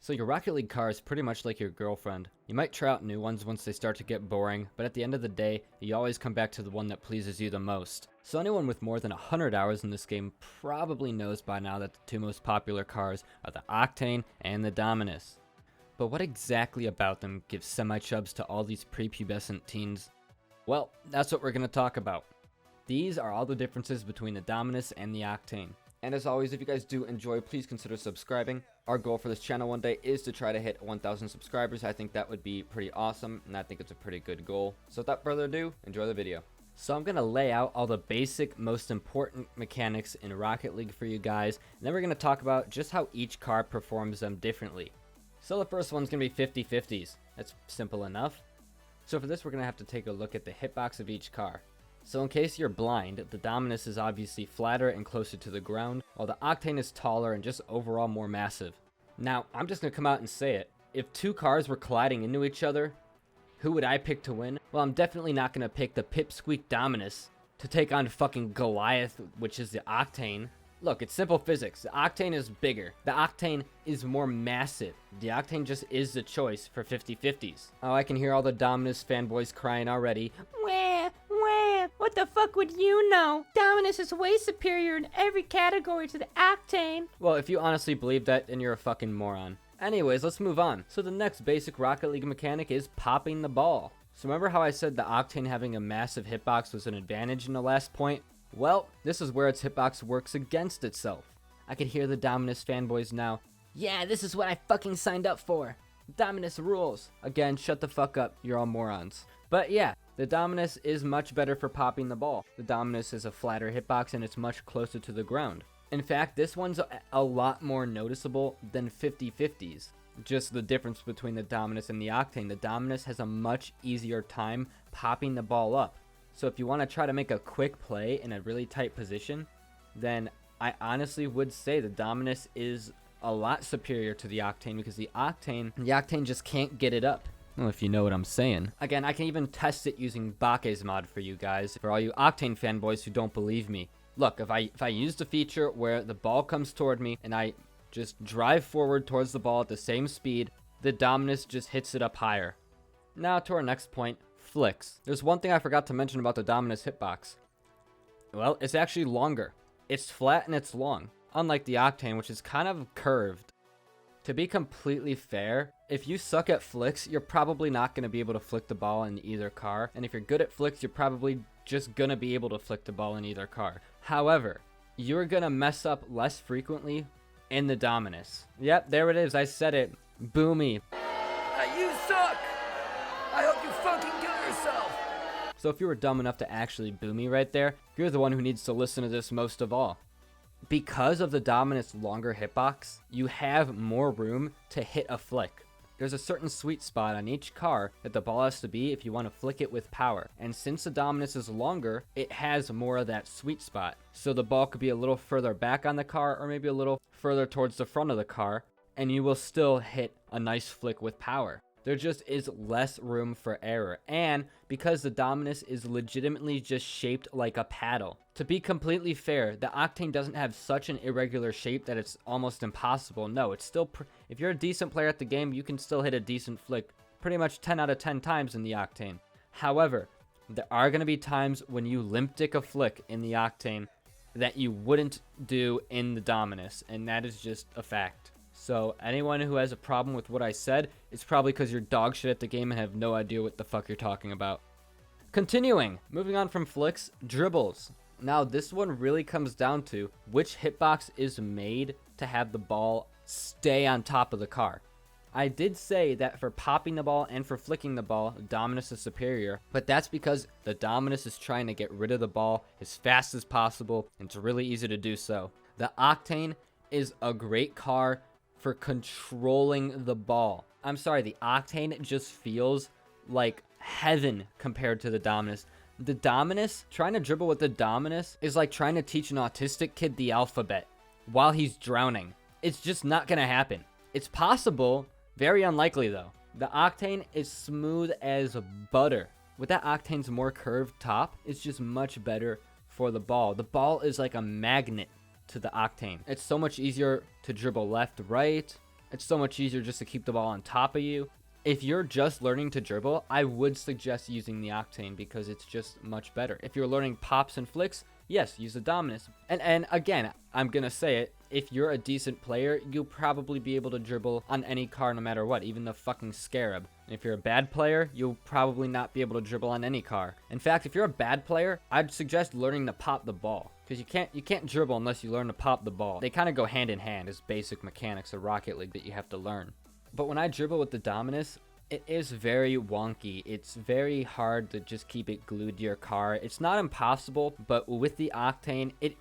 So your Rocket League car is pretty much like your girlfriend. You might try out new ones once they start to get boring, but at the end of the day, you always come back to the one that pleases you the most. So anyone with more than 100 hours in this game probably knows by now that the two most popular cars are the Octane and the Dominus. But what exactly about them gives semi-chubs to all these prepubescent teens? Well, that's what we're going to talk about. These are all the differences between the Dominus and the Octane. And as always, if you guys do enjoy, please consider subscribing. Our goal for this channel one day is to try to hit 1,000 subscribers. I think that would be pretty awesome, and I think it's a pretty good goal. So without further ado, enjoy the video. So I'm going to lay out all the basic, most important mechanics in Rocket League for you guys, and then we're going to talk about just how each car performs them differently. So the first one's going to be 50-50s. That's simple enough. So for this, we're going to have to take a look at the hitbox of each car. So in case you're blind, the Dominus is obviously flatter and closer to the ground, while the Octane is taller and just overall more massive. Now, I'm just going to come out and say it. If two cars were colliding into each other, who would I pick to win? Well, I'm definitely not going to pick the Pipsqueak Dominus to take on fucking Goliath, which is the Octane. Look, it's simple physics. The Octane is bigger. The Octane is more massive. The Octane just is the choice for 50-50s. Oh, I can hear all the Dominus fanboys crying already. Wah, wah, what the fuck would you know? Dominus is way superior in every category to the Octane. Well, if you honestly believe that, then you're a fucking moron. Anyways, let's move on. So the next basic Rocket League mechanic is popping the ball. So remember how I said the Octane having a massive hitbox was an advantage in the last point? Well, this is where its hitbox works against itself. I can hear the Dominus fanboys now. Yeah, this is what I fucking signed up for. Dominus rules. Again, shut the fuck up. You're all morons. But yeah, the Dominus is much better for popping the ball. The Dominus is a flatter hitbox and it's much closer to the ground. In fact, this one's a lot more noticeable than 50-50s. Just the difference between the Dominus and the Octane. The Dominus has a much easier time popping the ball up. So if you want to try to make a quick play in a really tight position, then I honestly would say the Dominus is a lot superior to the Octane because the Octane just can't get it up. Well, if you know what I'm saying. Again, I can even test it using Bake's mod for you guys, for all you Octane fanboys who don't believe me. Look, if I use the feature where the ball comes toward me and I just drive forward towards the ball at the same speed, the Dominus just hits it up higher. Now to our next point. Flicks. There's one thing I forgot to mention about the Dominus hitbox. Well, it's actually longer. It's flat and it's long, unlike the Octane, which is kind of curved. To be completely fair, if you suck at flicks, you're probably not going to be able to flick the ball in either car, and if you're good at flicks, you're probably just going to be able to flick the ball in either car. However, you're going to mess up less frequently in the Dominus. Yep, there it is. I said it. Boomy. You suck! I hope you fucking kill yourself! So if you were dumb enough to actually boo me right there, you're the one who needs to listen to this most of all. Because of the Dominus longer hitbox, you have more room to hit a flick. There's a certain sweet spot on each car that the ball has to be if you want to flick it with power. And since the Dominus is longer, it has more of that sweet spot. So the ball could be a little further back on the car or maybe a little further towards the front of the car, and you will still hit a nice flick with power. There just is less room for error, and because the Dominus is legitimately just shaped like a paddle. To be completely fair, the Octane doesn't have such an irregular shape that it's almost impossible. No, it's still, if you're a decent player at the game, you can still hit a decent flick pretty much 10 out of 10 times in the Octane. However, there are going to be times when you limp dick a flick in the Octane that you wouldn't do in the Dominus, and that is just a fact. So anyone who has a problem with what I said, it's probably because you're dog shit at the game and have no idea what the fuck you're talking about. Continuing, moving on from flicks, dribbles. Now this one really comes down to which hitbox is made to have the ball stay on top of the car. I did say that for popping the ball and for flicking the ball, Dominus is superior, but that's because the Dominus is trying to get rid of the ball as fast as possible, and it's really easy to do so. The Octane is a great car for controlling the ball. I'm sorry, the Octane just feels like heaven compared to the Dominus. The Dominus, trying to dribble with the Dominus is like trying to teach an autistic kid the alphabet while he's drowning. It's just not gonna happen. It's possible, very unlikely though. The Octane is smooth as butter. With that Octane's more curved top, it's just much better for the ball. The ball is like a magnet to the Octane. It's so much easier to dribble left, right, It's so much easier just to keep the ball on top of you. If you're just learning to dribble, I would suggest using the Octane because it's just much better. If you're learning pops and flicks, yes, use the Dominus. And again, I'm gonna say it, if you're a decent player, you'll probably be able to dribble on any car no matter what, even the fucking Scarab. And if you're a bad player, you'll probably not be able to dribble on any car. In fact, if you're a bad player, I'd suggest learning to pop the ball. Because you can't dribble unless you learn to pop the ball. They kind of go hand in hand as basic mechanics of Rocket League that you have to learn. But when I dribble with the Dominus, it is very wonky. It's very hard to just keep it glued to your car. It's not impossible, but with the Octane, it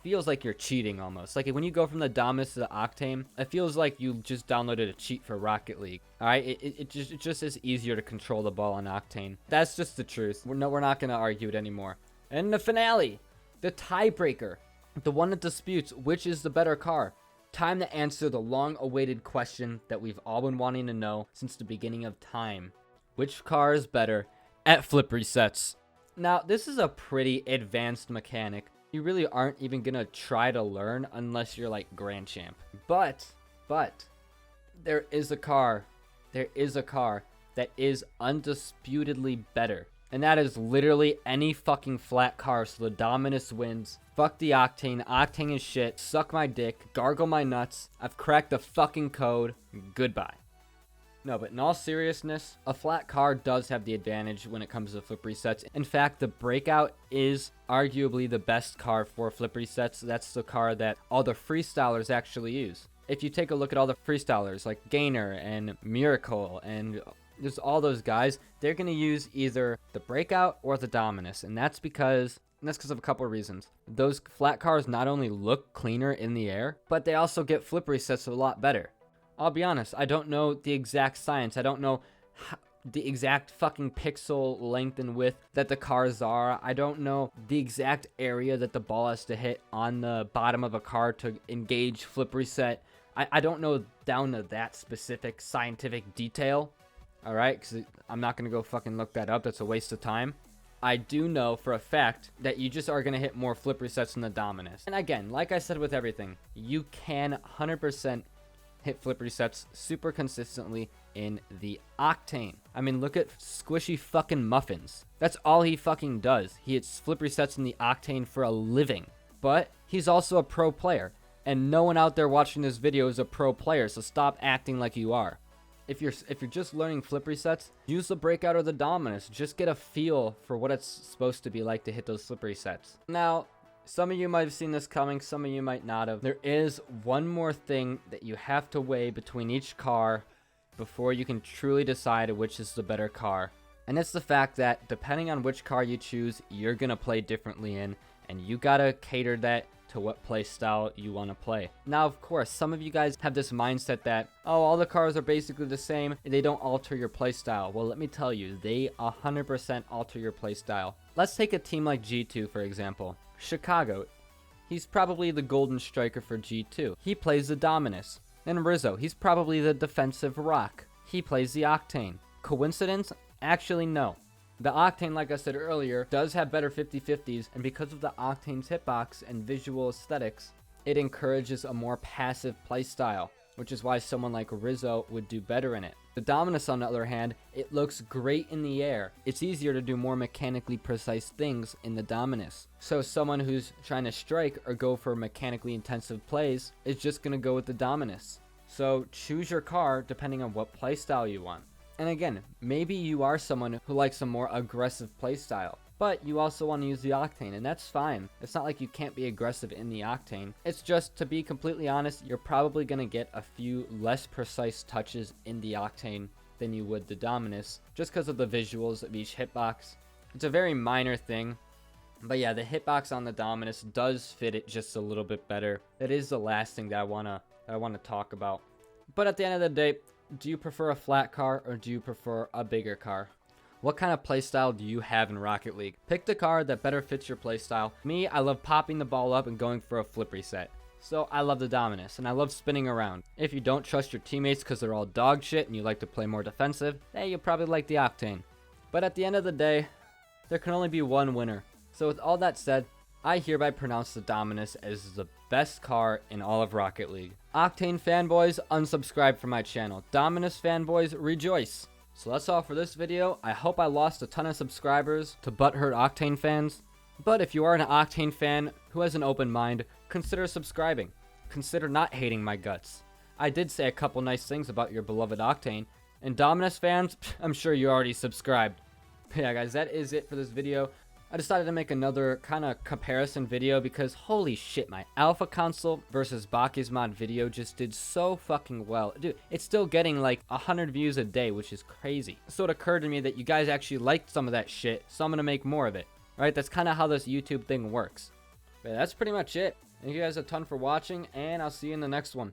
feels like you're cheating almost. Like when you go from the Dominus to the Octane, it feels like you just downloaded a cheat for Rocket League. All right, it just is easier to control the ball on Octane. That's just the truth. We're not gonna argue it anymore. And the finale, the tiebreaker, the one that disputes which is the better car. Time to answer the long-awaited question that we've all been wanting to know since the beginning of time. Which car is better at flip resets? Now, this is a pretty advanced mechanic. You really aren't even gonna try to learn unless you're like Grand Champ. But, there is a car that is undisputedly better. And that is literally any fucking flat car, so the Dominus wins. Fuck the Octane. Octane is shit. Suck my dick. Gargle my nuts. I've cracked the fucking code. Goodbye. No, but in all seriousness, a flat car does have the advantage when it comes to flip resets. In fact, the Breakout is arguably the best car for flip resets. That's the car that all the freestylers actually use. If you take a look at all the freestylers like Gainer and Miracle and there's all those guys, they're going to use either the Breakout or the Dominus, and that's because of a couple of reasons. Those flat cars not only look cleaner in the air, but they also get flip resets a lot better. I'll be honest, I don't know the exact science. I don't know the exact fucking pixel length and width that the cars are. I don't know the exact area that the ball has to hit on the bottom of a car to engage flip reset. I don't know down to that specific scientific detail. Alright, because I'm not going to go fucking look that up. That's a waste of time. I do know for a fact that you just are going to hit more flip resets than the Dominus. And again, like I said with everything, you can 100% hit flip resets super consistently in the Octane. I mean, look at Squishy fucking Muffins. That's all he fucking does. He hits flip resets in the Octane for a living. But he's also a pro player. And no one out there watching this video is a pro player, so stop acting like you are. If you're just learning flip resets, use the Breakout or the Dominus. Just get a feel for what it's supposed to be like to hit those flip resets. Now, some of you might have seen this coming, some of you might not have. There is one more thing that you have to weigh between each car before you can truly decide which is the better car. And it's the fact that depending on which car you choose, you're gonna play differently in, and you gotta cater that to what play style you want to play. Now, of course, some of you guys have this mindset that, oh, all the cars are basically the same, and they don't alter your play style. Well, let me tell you, they 100% alter your play style. Let's take a team like G2, for example. Chicago, he's probably the golden striker for G2. He plays the Dominus. Then Rizzo, he's probably the defensive rock. He plays the Octane. Coincidence? Actually, no. The Octane, like I said earlier, does have better 50-50s, and because of the Octane's hitbox and visual aesthetics, it encourages a more passive playstyle, which is why someone like Rizzo would do better in it. The Dominus, on the other hand, it looks great in the air. It's easier to do more mechanically precise things in the Dominus. So someone who's trying to strike or go for mechanically intensive plays is just going to go with the Dominus. So choose your car depending on what playstyle you want. And again, maybe you are someone who likes a more aggressive playstyle, but you also want to use the Octane, and that's fine. It's not like you can't be aggressive in the Octane. It's just, to be completely honest, you're probably going to get a few less precise touches in the Octane than you would the Dominus, just because of the visuals of each hitbox. It's a very minor thing, but yeah, the hitbox on the Dominus does fit it just a little bit better. That is the last thing that I want to talk about. But at the end of the day, do you prefer a flat car or do you prefer a bigger car? What kind of playstyle do you have in Rocket League? Pick the car that better fits your playstyle. Me, I love popping the ball up and going for a flip reset. So I love the Dominus, and I love spinning around. If you don't trust your teammates because they're all dog shit and you like to play more defensive, hey, you'll probably like the Octane. But at the end of the day, there can only be one winner. So with all that said, I hereby pronounce the Dominus as the best car in all of Rocket League. Octane fanboys, unsubscribe from my channel. Dominus fanboys, rejoice. So that's all for this video. I hope I lost a ton of subscribers to butthurt Octane fans. But if you are an Octane fan who has an open mind, consider subscribing. Consider not hating my guts. I did say a couple nice things about your beloved Octane. And Dominus fans, I'm sure you already subscribed. But yeah guys, that is it for this video. I decided to make another kind of comparison video because holy shit, my Alpha Console versus Baki's mod video just did so fucking well. Dude, it's still getting like 100 views a day, which is crazy. So it occurred to me that you guys actually liked some of that shit, so I'm gonna make more of it. Alright, that's kind of how this YouTube thing works. But that's pretty much it. Thank you guys a ton for watching, and I'll see you in the next one.